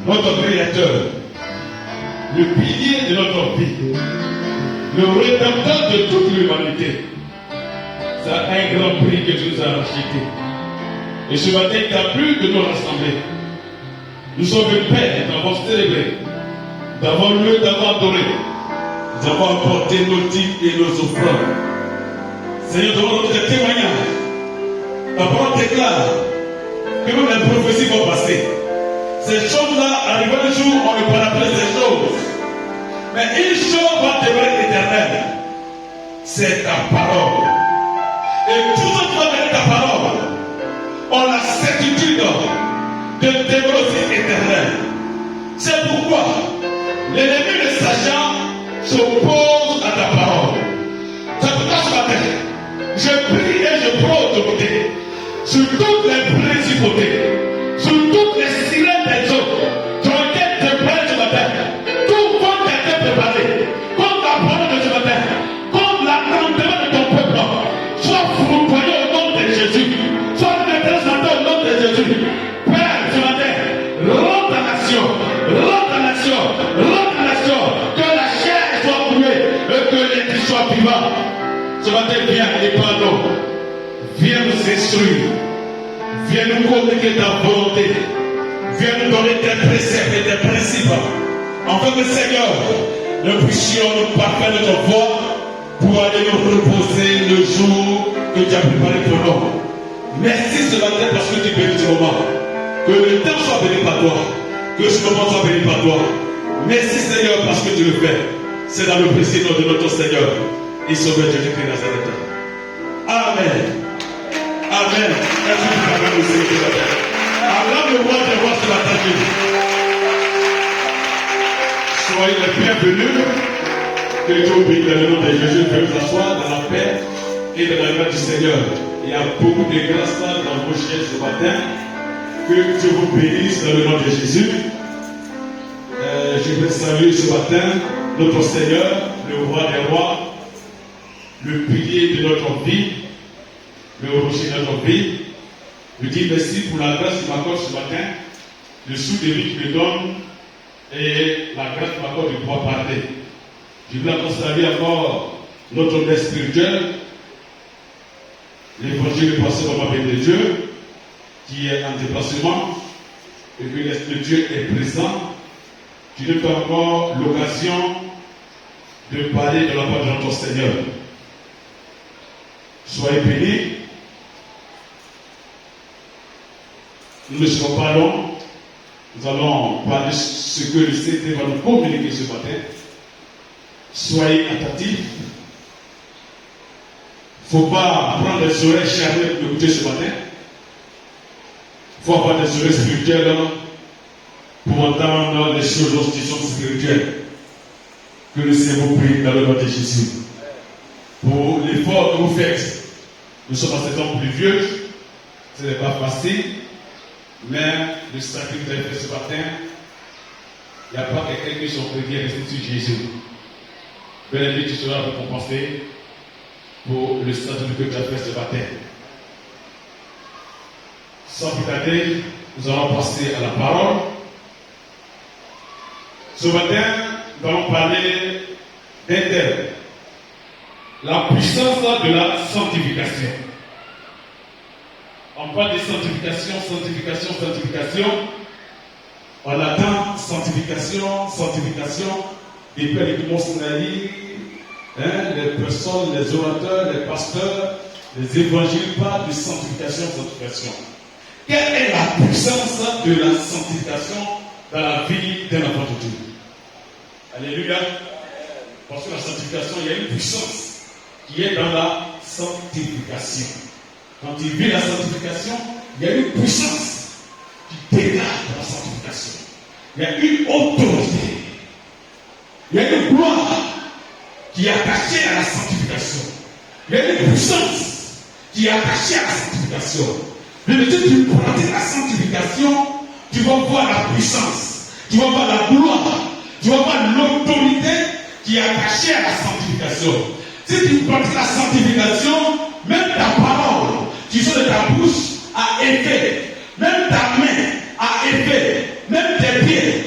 notre Créateur, le pilier de notre vie, le rédempteur de toute l'humanité. C'est un grand prix que tu nous as racheté. Et ce matin, il t'a plu de nous rassembler. Nous sommes une paix d'avoir célébré, d'avoir loué, d'avoir adoré, d'avoir apporté nos dîmes et nos offrandes. Seigneur, devant notre témoignage, ta parole déclare que même les prophéties vont passer. Ces choses-là, arriveront un jour, on ne parlera plus de ces choses. Mais une chose va demeurer éternelle, c'est ta parole. Et tout ce qui va venir ta parole, on a la certitude de demeurer aussi éternelle. C'est pourquoi l'ennemi de Satan s'oppose à ta parole. C'est pourquoi ce matin, je prie et je prends autorité sur toutes les principautés, sur toutes les sirènes des eaux qui ont été préparées ce matin. Tout compte a été préparé. Comme la parole de ce matin, comme l'entendement de ton peuple, soit foudroyé au nom de Jésus, soit détruit ce matin au nom de Jésus. Père, ce matin, rends ta nation, rends ta nation, rends ta nation, que la chair soit brûlée et que l'esprit soit vivant. Ce matin, viens et pardon. Viens nous instruire. Viens nous communiquer ta volonté. Viens nous donner tes préceptes et tes principes. Afin que, Seigneur, nous puissions nous parfaire notre voie pour aller nous reposer le jour que tu as préparé pour nous. Merci ce matin parce que tu bénis ce moment. Que le temps soit béni par toi. Que ce moment soit béni par toi. Merci, Seigneur, parce que tu le fais. C'est dans le précieux nom de notre Seigneur et Sauveur Jésus-Christ Nazareth. Amen. Amen. Merci pour ta main aussi ce matin. Alors le roi des rois ce matin. Soyez les bienvenus. Que Dieu bénisse dans le nom de Jésus. Que vous asseoir dans la paix et dans la grâce du Seigneur. Il y a beaucoup de grâce dans vos chairs ce matin. Que Dieu vous bénisse dans le nom de Jésus. Je veux saluer ce matin notre Seigneur, le roi des rois, le pilier de notre vie, le rocher de notre vie. Je dis merci pour la grâce qu'il m'accorde ce matin, le sou de vie qu'il me donne et la grâce qu'il m'accorde de pouvoir parler. Je veux encore saluer encore notre Père spirituel, l'évangile du pasteur Maman de Dieu, qui est en déplacement et que l'Esprit de Dieu est présent. Tu nous fais encore l'occasion de parler de la part de notre Seigneur. Soyez bénis. Nous ne serons pas longs. Nous allons parler de ce que le Seigneur va nous communiquer ce matin. Soyez attentifs. Il ne faut pas prendre les oreilles charnelles pour écouter ce matin. Il faut avoir des oreilles spirituelles pour entendre les choses qui sont spirituelles. Que le Seigneur vous prie dans le nom de Jésus. Pour l'effort que vous faites, nous sommes en ce temps pluvieux, ce n'est pas facile, mais le sacrifice que vous avez fait ce matin, il n'y a pas quelqu'un qui sont prédits à rester sur Jésus. Bien tu seras récompensé pour le sacrifice que tu as fait ce matin. Sans plus tarder, nous allons passer à la parole. Ce matin, nous allons parler d'un thème. La puissance de la sanctification. On parle de sanctification, sanctification, sanctification. On attend sanctification, sanctification. Et puis avec tout le monde les personnes, les orateurs, les pasteurs, les évangiles parlent de sanctification, sanctification. Quelle est la puissance de la sanctification dans la vie d'un enfant de Dieu? Alléluia. Parce que la sanctification, il y a une puissance qui est dans la sanctification. Quand il vit la sanctification, il y a une puissance qui dégage de la sanctification. Il y a une autorité. Il y a une gloire qui est attachée à la sanctification. Il y a une puissance qui est attachée à la sanctification. Mais si tu pratiques la sanctification, tu vas voir la puissance, tu vas voir la gloire, tu vas voir l'autorité qui est attachée à la sanctification. Si tu pratiques la sanctification, même ta parole qui sort de ta bouche a effet, même ta main a effet, même tes pieds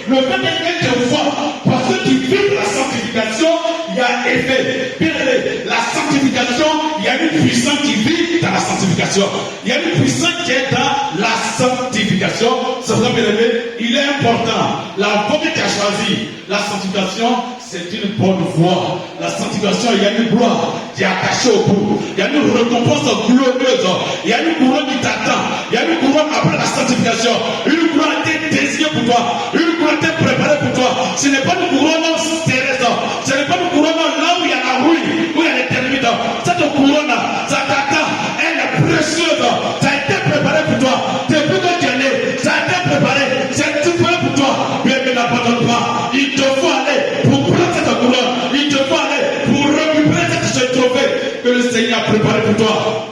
Le fait qu'elle te voit, parce que tu vis la sanctification, il y a effet. Bien aimé, la sanctification, il y a une puissance qui vit dans la sanctification. Il y a une puissance qui est dans la sanctification. C'est vrai, bien aimé, il est important. La voie que tu as choisie, la sanctification, c'est une bonne voie. La sanctification, il y a une gloire qui est attachée au bout. Il y a une récompense glorieuse. Il y a une couronne qui t'attend. Il y a une couronne après la sanctification. Une couronne qui est désignée pour toi. Une couronne qui est préparée pour toi. Ce n'est pas une couronne terrestre. Ce n'est pas une couronne là où il y a la ruine, où il y a l'éternité. Cette couronne, ça t'attend. Elle est précieuse. Ça a été préparé pour toi. Depuis que tu es né, ça a été préparé. C'est tout prêt pour toi. Mais n'abandonne pas. Il te faut aller pour prendre cette couronne. Il te faut aller pour récupérer ce trophée que le Seigneur a préparé pour toi.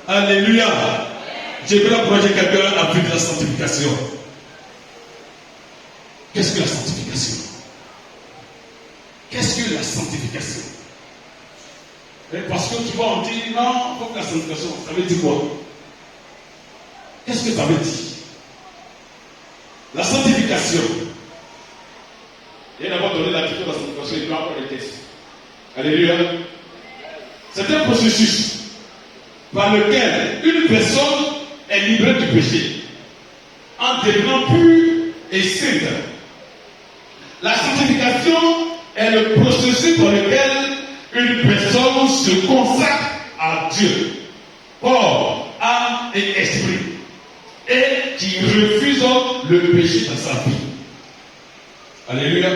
Alléluia. Je vais encourager quelqu'un à vivre la sanctification. Qu'est-ce que la sanctification? Qu'est-ce que la sanctification? Et parce que tu vas en dire, non, il faut que la sanctification, ça veut dire quoi? Qu'est-ce que ça veut dire? La sanctification. Il y a d'abord donné la titre de la sanctification, il doit encore les textes. Alléluia. C'est un processus par lequel une personne est libérée du péché en devenant pure et sainte. La sanctification est le processus par lequel une personne se consacre à Dieu, corps, âme et esprit, et qui refuse le péché dans sa vie. Alléluia.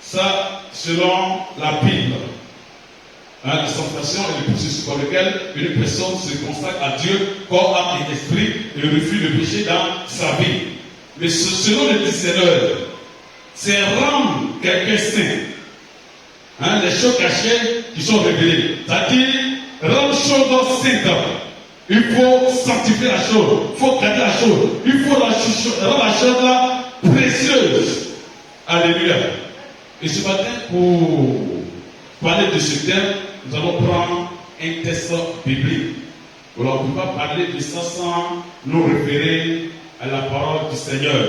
Ça, selon la Bible. La sanctification est le processus par lequel une personne se consacre à Dieu, corps, âme et esprit, et refuse le péché dans sa vie. Mais selon le discerneur, c'est rendre quelqu'un saint. Les choses cachées qui sont révélées. C'est-à-dire, rendre chose sainte. Il faut sanctifier la chose. Il faut garder la chose. Il faut rendre la chose là précieuse. Alléluia. Et ce matin, pour parler de ce thème, nous allons prendre un texte biblique. Alors, on ne peut pas parler de ça sans nous référer à la parole du Seigneur,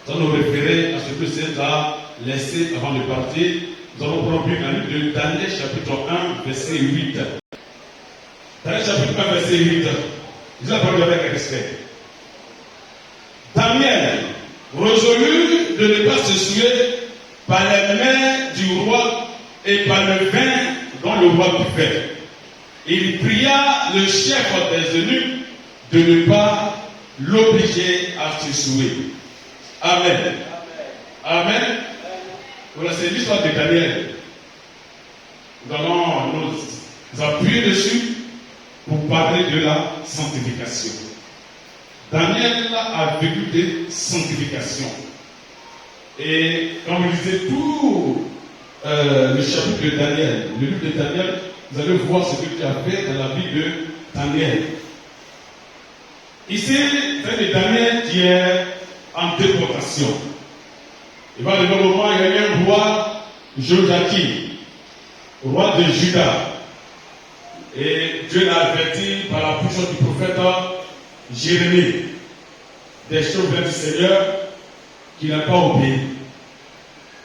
sans nous référer à ce que le Seigneur a laissé avant de partir. Nous allons prendre un livre de Daniel chapitre 1, verset 8. Daniel chapitre 1, verset 8. Je la parole avec respect. Daniel résolut de ne pas se souiller par les mains du roi et par le vin dont le roi buvait. Il pria le chef des eunuques de ne pas l'obliger à se souiller. Amen. Amen. Voilà, c'est l'histoire de Daniel. Nous allons nous appuyer dessus pour parler de la sanctification. Daniel a vécu des sanctifications. Et quand vous lisez tout le chapitre de Daniel, le livre de Daniel, vous allez voir ce que tu as fait dans la vie de Daniel. Ici, c'est Daniel qui est en déportation. Il va arriver au moment où il y a eu un roi, Joachim, roi de Juda. Et Dieu l'a averti par la puissance du prophète Jérémie des choses du Seigneur qu'il n'a pas obéi.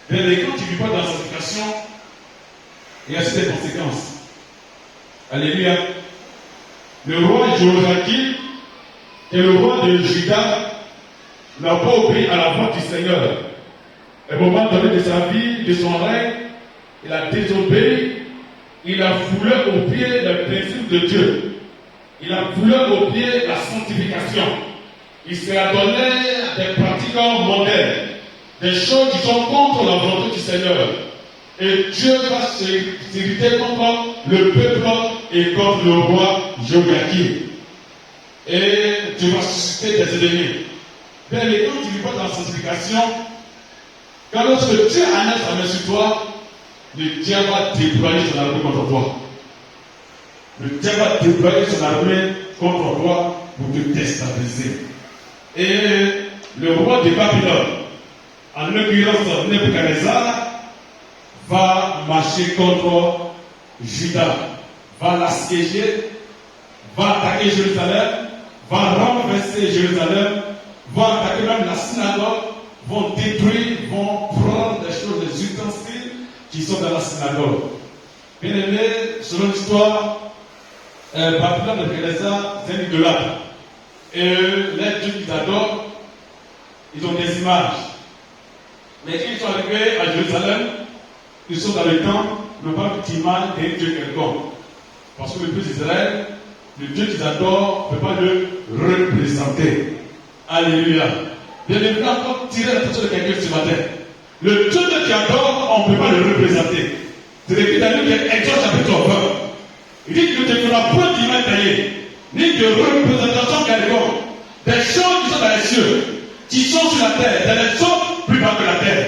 Mais quand tu ne vis pas dans la sanctification, il y a ces conséquences. Alléluia. Le roi Joachim, qui est le roi de Juda, n'a pas obéi à la voix du Seigneur. À un moment donné de sa vie, de son règne, il a désobéi, il a foulé au pied le principe de Dieu. Il a foulé au pied la sanctification. Il s'est adonné à des pratiques mondaines, des choses qui sont contre la volonté du Seigneur. Et Dieu va s'irriter contre le peuple et contre le roi Joachim. Et Dieu va susciter des ennemis. Mais quand tu ne vis pas dans la sanctification, quand lorsque Dieu annonce sa main sur toi, le diable va déployer son armée contre toi. Le diable va déployer son armée contre toi pour te déstabiliser. Et le roi de Babylone, en l'occurrence Nebuchadnezzar, va marcher contre Juda, va l'assiéger, va attaquer Jérusalem, va renverser Jérusalem, vont attaquer même la synagogue, vont détruire, vont prendre des choses, des ustensiles qui sont dans la synagogue. Bien aimé, selon l'histoire, Babylone de Nebuchadnezzar, c'est un idolâtre. Et les dieux qu'ils adorent, ils ont des images. Mais quand ils sont arrivés à Jérusalem, ils sont dans le temple, ne pas d'image d'un Dieu quelconque. Parce que le Dieu d'Israël, le Dieu qu'ils adorent, ne peut pas le représenter. Alléluia. Bien évidemment, encore tirer l'attention de quelqu'un ce matin. Le Dieu que tu adores, on ne peut pas le représenter. C'est écrit dans le livre d'Exode chapitre 20. Il dit que tu ne feras point d'image taillée, ni de représentation quelconque. Des choses qui sont dans les cieux, qui sont sur la terre, dans les choses plus bas que la terre.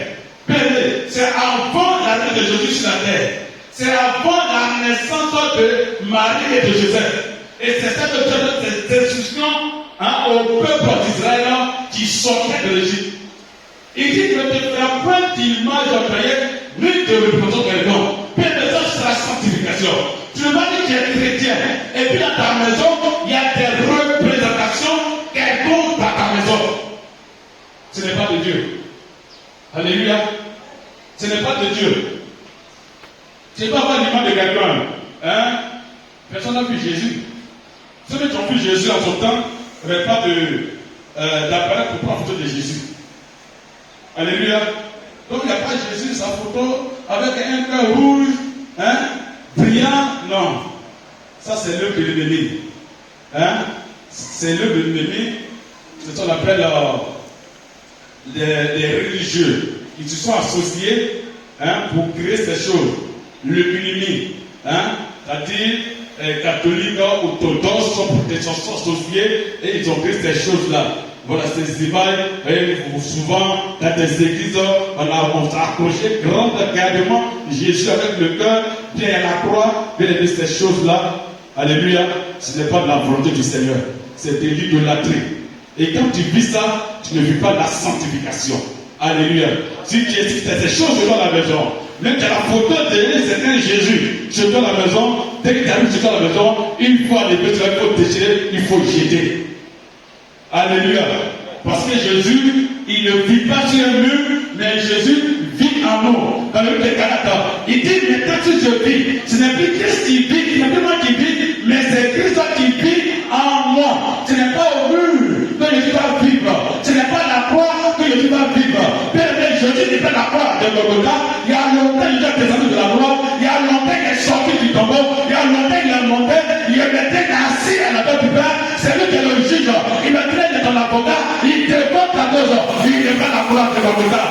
C'est avant l'arrivée de Jésus sur la terre. C'est avant la naissance de Marie et de Joseph. Et c'est cette instruction au peuple d'Israël qui sortait de l'Égypte. Il dit que tu ne feras point d'image taillée, ni de représentation quelconque. Bien de ça, c'est la sanctification. Tu ne vas pas dire que tu es chrétien. Et puis dans ta maison, il y a des représentations quelconques dans ta maison. Ce n'est pas de Dieu. Alléluia. Ce n'est pas de Dieu. Tu ne peux pas avoir l'image de quelqu'un. Personne n'a vu Jésus. Ceux qui ont vu Jésus en son temps n'avaient pas d'appareil pour prendre photo de Jésus. Alléluia. Donc il n'y a pas Jésus, sa photo, avec un cœur rouge, brillant. Non. Ça, c'est l'œuvre de l'ennemi. C'est l'œuvre de l'ennemi. C'est ce qu'on appelle les religieux qui se sont associés pour créer ces choses. Le ennemi, c'est-à-dire catholiques, orthodoxes, sont associés et ils ont créé ces choses-là. Voilà, ces images, souvent dans des églises, on a accroché grandement Jésus avec le cœur, bien à la croix, bien aimer ces choses-là. Alléluia, ce n'est pas de la volonté du Seigneur, c'est de l'idolâtrie. Et quand tu vis ça, tu ne vis pas la sanctification. Alléluia. Si tu existes ces choses dans la maison, même tu as la photo de certain Jésus, je dans la maison, dès que tu arrives dans la maison, une fois les petits, il faut déchirer, il faut jeter. Alléluia. Parce que Jésus, il ne vit pas sur un mur, mais Jésus vit en nous. Dans le livre de Galates, il dit, mais quand je vis, ce n'est plus Christ qui vit, ce n'est plus moi qui vis, mais c'est Christ qui vit en moi. Ce n'est pas au mur que Jésus va vivre. Ce n'est pas la croix que Jésus va vivre. Père, Jésus n'est pas la croix de Golgotha. Il y a longtemps, il est descendu de la gloire. Il y a longtemps, il est sorti du tombeau. Il y a longtemps, il est monté. Il est maintenant assis à la tête du Père. C'est lui qui est le juge. Il est traité dans l'avocat. Il dévote la cause. Il n'est pas la croix de Golgotha.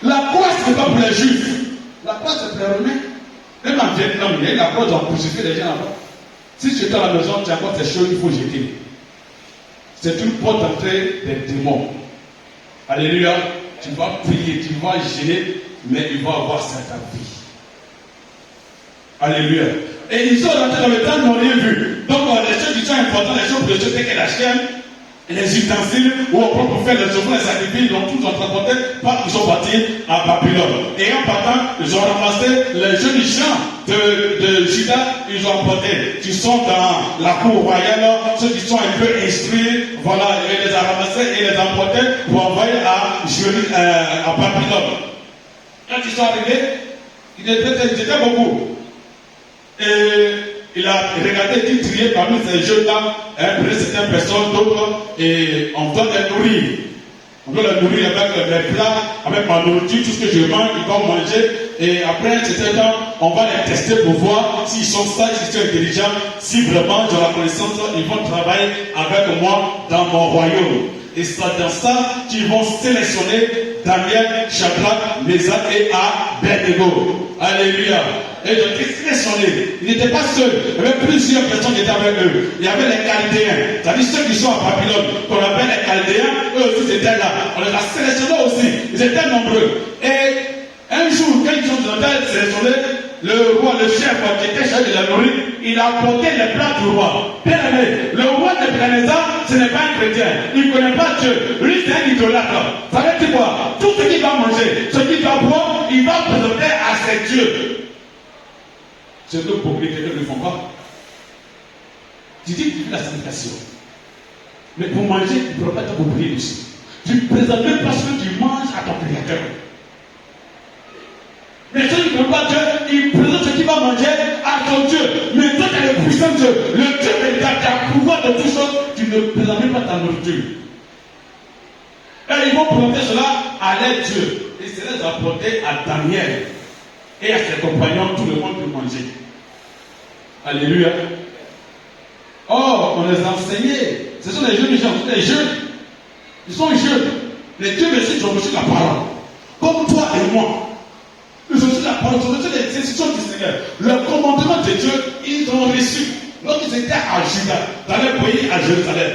La croix, ce n'est pas pour les juifs. La croix, c'est pour les Romains. Même en Vietnam, il y a la croix, ils ont crucifié les gens là-bas. Si tu es dans la maison, tu as encore ces choses, il faut jeter. C'est une porte d'entrée des démons. Alléluia. Tu vas prier, tu vas gêner, mais il va avoir ça ta vie. Alléluia. Et ils sont rentrés dans le temps, n'ont rien vu. Donc, les choses qui sont importantes, les choses précieuses, c'est que la chaîne, les ustensiles, où on peut pour faire les offrandes, les sacrifices, ils ont tous transporté, ils sont partis à Babylone. Et en partant, ils ont ramassé les jeunes gens de Juda, ils ont emporté. Qui sont dans la cour royale, ceux qui sont un peu instruits, voilà, ils les ont ramassés et les ont emportés pour envoyer à Babylone. Quand ils sont arrivés, ils étaient beaucoup. Et il a regardé, il triait parmi ces jeunes-là, près certaines personnes, d'autres, et on doit les nourrir. On doit les nourrir avec les plats, avec ma nourriture, tout ce que je mange, ils vont manger. Et après un certain temps, on va les tester pour voir s'ils sont sages, s'ils sont intelligents, si vraiment ils ont la connaissance, ils vont travailler avec moi dans mon royaume. Et c'est dans ça qu'ils vont sélectionner Daniel, Shadrach, Meshach et Abednego. Alléluia. Et ils ont été sélectionnés. Ils n'étaient pas seuls. Il y avait plusieurs personnes qui étaient avec eux. Il y avait les Chaldéens. C'est-à-dire ceux qui sont à Babylone, qu'on appelle les Chaldéens, eux aussi étaient là. On les a sélectionnés aussi. Ils étaient nombreux. Et un jour, quand ils ont été sélectionnés, le roi, le chef qui était chargé de la nourrir, il a apporté les plats du roi. Bien aimé, le roi de Nebuchadnezzar, ce n'est pas un chrétien. Il ne connaît pas Dieu. Lui, c'est un idolâtre. Ça veut dire quoi? Tout ce qu'il va manger, ce qu'il va boire, il va présenter à ses dieux. C'est que beaucoup de chrétiens ne font pas. Tu dis que tu fais la sanctification. Mais pour manger, tu ne pourras pas te prier dessus. Tu ne présentes même pas ce que tu manges à ton Créateur. Mais ceux qui ne veulent pas Dieu, ils présentent ce qu'il va manger à ton Dieu. Mais toi, tu as le puissant Dieu. Le Dieu qui a le pouvoir de toutes choses, tu ne présentes même pas ta nourriture. Et ils vont présenter cela à leur Dieu. Et c'est les apporter à Daniel et à ses compagnons, tout le monde peut manger. Alléluia. Or, on les a enseignés. Ce sont les jeunes gens, ce sont les jeunes. Ils sont jeunes. Les dieux de ils ont reçu la parole. Comme toi et moi. Ils ont reçu la parole, ils ont reçu les instructions du Seigneur. Le commandement de Dieu, ils ont reçu. Lorsqu'ils étaient à Juda, dans le pays à Jérusalem.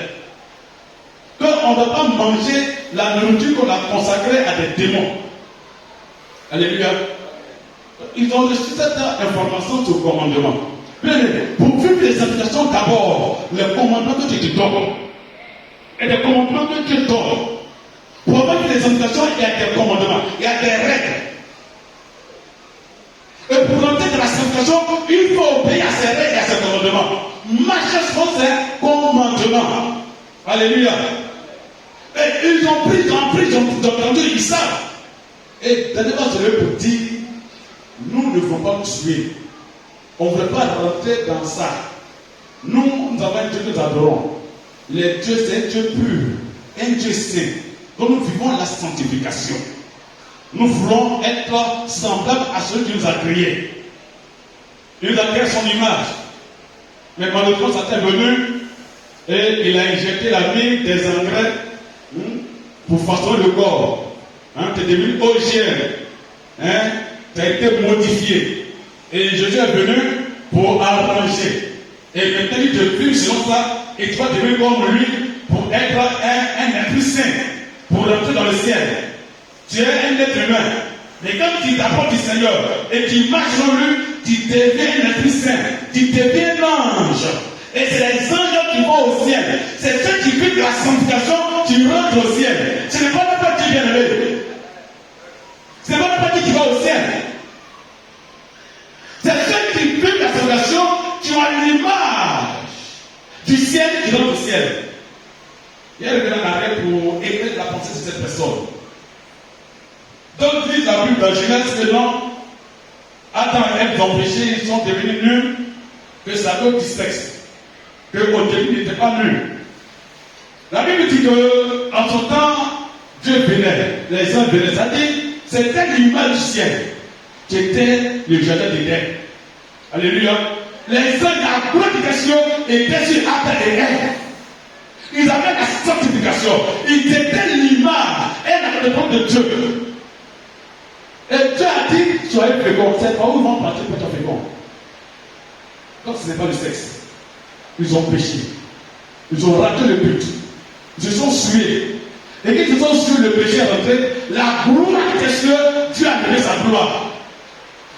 Qu'on ne va pas manger la nourriture qu'on a consacrée à des démons. Alléluia. Ils ont reçu cette information sur le commandement. Bien, pour vivre les applications, d'abord, le commandement que tu te donnes. Et les commandements que tu donnes. Pour avoir les applications, il y a des commandements, il y a des règles. Et pour entrer dans la sanctification, il faut obéir à ces règles et à ces commandements. Marcher sur ces commandements. Alléluia. Et ils ont pris, ils ont entendu, ils savent. Et dernièrement, je leur dire, nous ne voulons pas tuer. On ne veut pas rentrer dans ça. Nous avons un Dieu que nous adorons. Le Dieu, c'est un Dieu pur, un Dieu saint. Donc nous vivons la sanctification. Nous voulons être semblables à celui qui nous a créés. Il nous a créé son image. Mais malheureusement, Satan est venu et il a injecté la mine des engrais pour façonner le corps. Tu es devenu OGM. Tu as été modifié. Et Jésus est venu pour arranger. Et maintenant, il te fume selon ça. Et tu vas devenir comme lui pour être un être saint. Pour rentrer dans le ciel. Tu es un être humain. Mais quand tu t'approches du Seigneur et tu marches sur lui, tu deviens un être saint. Tu deviens un ange. Et c'est les anges qui vont au ciel. C'est ceux qui vivent la sanctification qui rentrent au ciel. Ce n'est pas le petit bien-aimé. Ce n'est pas le petit qui va au ciel. C'est ceux qui vivent la sanctification qui ont l'image du ciel qui rentre au ciel. Il y a un grand arrêt pour écrire la pensée de cette personne. Donc, disent la Bible dans Genèse que non, Adam et Ève ont péché, ils sont devenus nuls, que ça cause du sexe. Que au début, ils n'étaient pas nuls. La Bible dit que, en son temps, Dieu venait, les anges venaient. Ça dit, c'était l'image du ciel qui était le jardin d'Éden. Alléluia. Les anges, la glorification était sur Adam et Ève. Ils avaient la sanctification. Ils étaient l'image et la représentante de Dieu. Et Dieu a dit, soyez féconds. C'est pas où ils vont partir pour être féconds. Donc ce n'est pas le sexe. Ils ont péché. Ils ont raté le but. Ils se sont sués. Et quand ils se sont sués, le péché est rentré. La gloire des cieux, Dieu a donné sa gloire.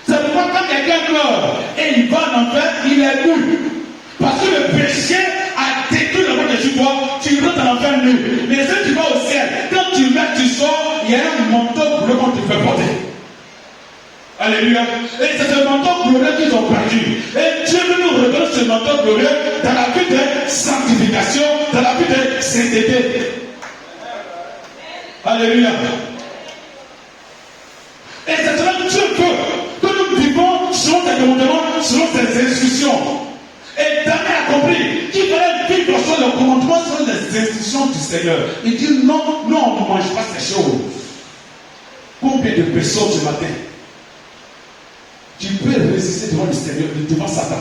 C'est pourquoi quand quelqu'un meurt et il va en enfer, il est nu. Parce que le péché a détruit le monde de Jésus, tu rentres en enfer nu. Mais si tu vas au ciel, quand tu mets, tu sors, il y a un manteau pour le monde te fait porter. Alléluia. Et c'est ce manteau glorieux qu'ils ont perdu. Et Dieu veut nous redonner ce manteau glorieux dans la vie de sanctification, dans la vie de sainteté. Alléluia. Et c'est cela que Dieu veut que nous vivons selon ses commandements, selon ses instructions. Et Daniel a compris qu'il fallait vivre selon le commandement, selon les instructions du Seigneur. Il dit non, on ne mange pas ces choses. Combien de personnes ce matin tu peux résister devant le Seigneur, devant Satan,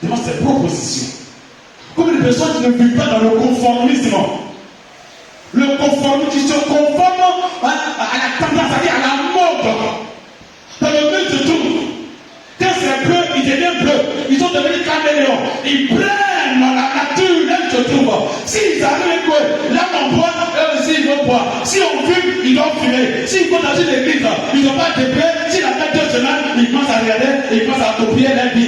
devant ses propositions. Combien de personnes qui ne vivent pas dans le conformisme? Le conformisme qui se conforme à la tendance, c'est-à-dire à la mode. Dans le but de tout. Quand c'est bleu, il devient bleu. Ils sont devenus caméléons. Ils prennent la nature, là où ils se trouvent. S'ils arrivent que là on boit, eux aussi ils vont boire. Si on fume, ils doivent fumer. S'ils vont dans une église, ils n'ont pas de paix. Si la tête de semaine, ils commencent à regarder, ils commencent à copier leur vie.